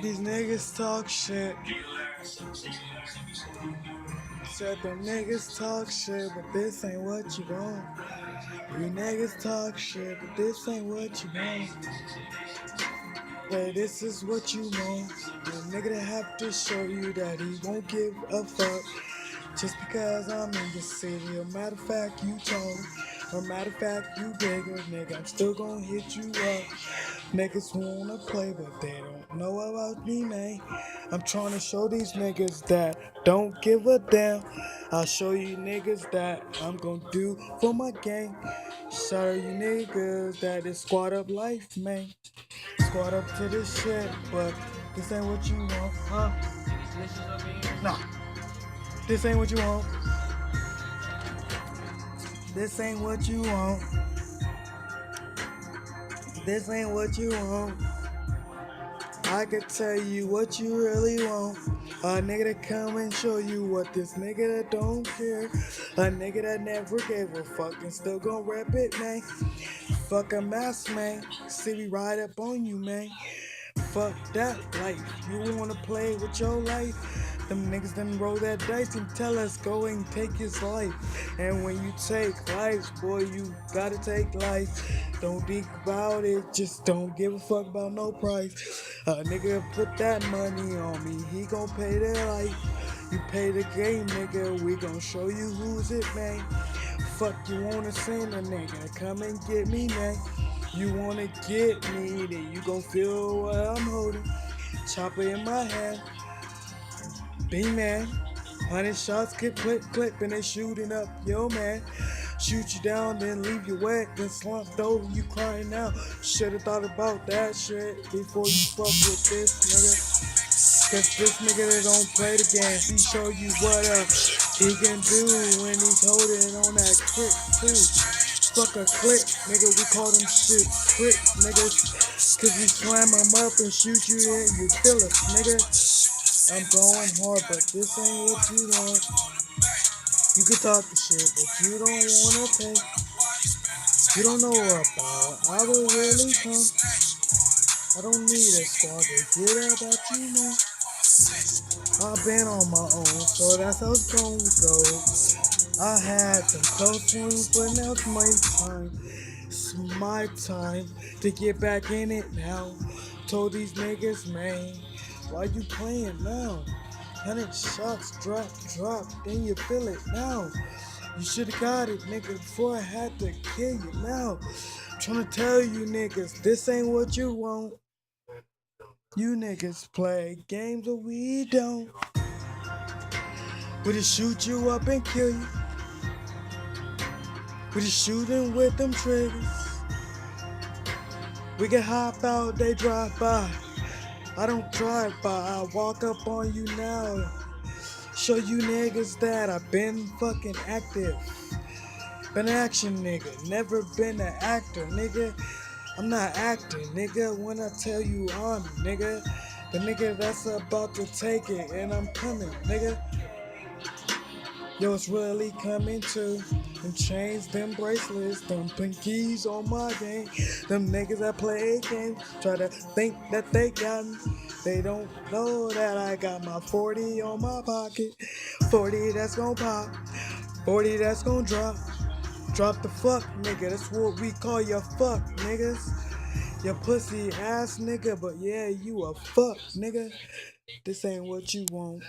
These niggas talk shit. Said them niggas talk shit, but this ain't what you want. You niggas talk shit, but this ain't what you want. Hey, this is what you want. The nigga that have to show you that he won't give a fuck. Just because I'm in the city, or matter of fact, you tall, or matter of fact, you bigger, nigga, I'm still gonna hit you up. Niggas wanna play, but they don't know about me, man. I'm trying to show these niggas that don't give a damn. I'll show you niggas that I'm gonna do for my gang. Shout out you niggas that is squad up life, man. Squad up to this shit, but this ain't what you want, huh? Nah, this ain't what you want. This ain't what you want. This ain't what you want. I could tell you what you really want. A nigga that come and show you what this nigga that don't care. A nigga that never gave a fuck and still gon' rap it, man. Fuck a mess, man. See we ride up on you, man. Fuck that life. You wanna play with your life? Them niggas done roll that dice and tell us go and take his life. And when you take life, boy, you gotta take life. Don't think about it, just don't give a fuck about no price. A nigga put that money on me, he gon' pay that life. You pay the game, nigga, we gon' show you who's it, man. Fuck you wanna send a nigga, come and get me, man. You wanna get me, then you gon' feel what I'm holding. Chopper in my hand, B-man. 100 shots, clip, and they shooting up, yo, man. Shoot you down, then leave you wet, then slumped over, you crying out. Should've thought about that shit before you fuck with this nigga. Cause this nigga that don't play the game, he show you what he can do when he's holding on that clip too. Fuck a clip, nigga, we call them shit clip, niggas. Cause we slam them up and shoot you in, you feel it, nigga. I'm going hard, but this ain't what you want. You can talk the shit, but you don't wanna pay. You don't know about I will really come. I don't need a squad to get about you, man. I've been on my own, so that's how it's gonna go. I had some close ones, but now it's my time. It's my time to get back in it now. Told these niggas, man, why you playing now? 100 shots, drop, then you feel it now. You should've got it, nigga, before I had to kill you now. I'm trying to tell you niggas, this ain't what you want. You niggas play games that we don't. We just shoot you up and kill you. We just shooting with them triggers. We can hop out, they drive by. I don't drive by, I walk up on you now. Show you niggas that I've been fucking active. Been an action nigga, never been an actor, nigga. I'm not acting, nigga, when I tell you I'm nigga. The nigga that's about to take it, and I'm coming, nigga. Yo, it's really coming to them chains, them bracelets, them pinkies on my game. Them niggas that play games try to think that they got me. They don't know that I got my 40 on my pocket. 40 that's gon' pop, 40 that's gon' drop. Drop the fuck, nigga. That's what we call your fuck, niggas. Your pussy ass nigga, but yeah, you a fuck, nigga. This ain't what you want.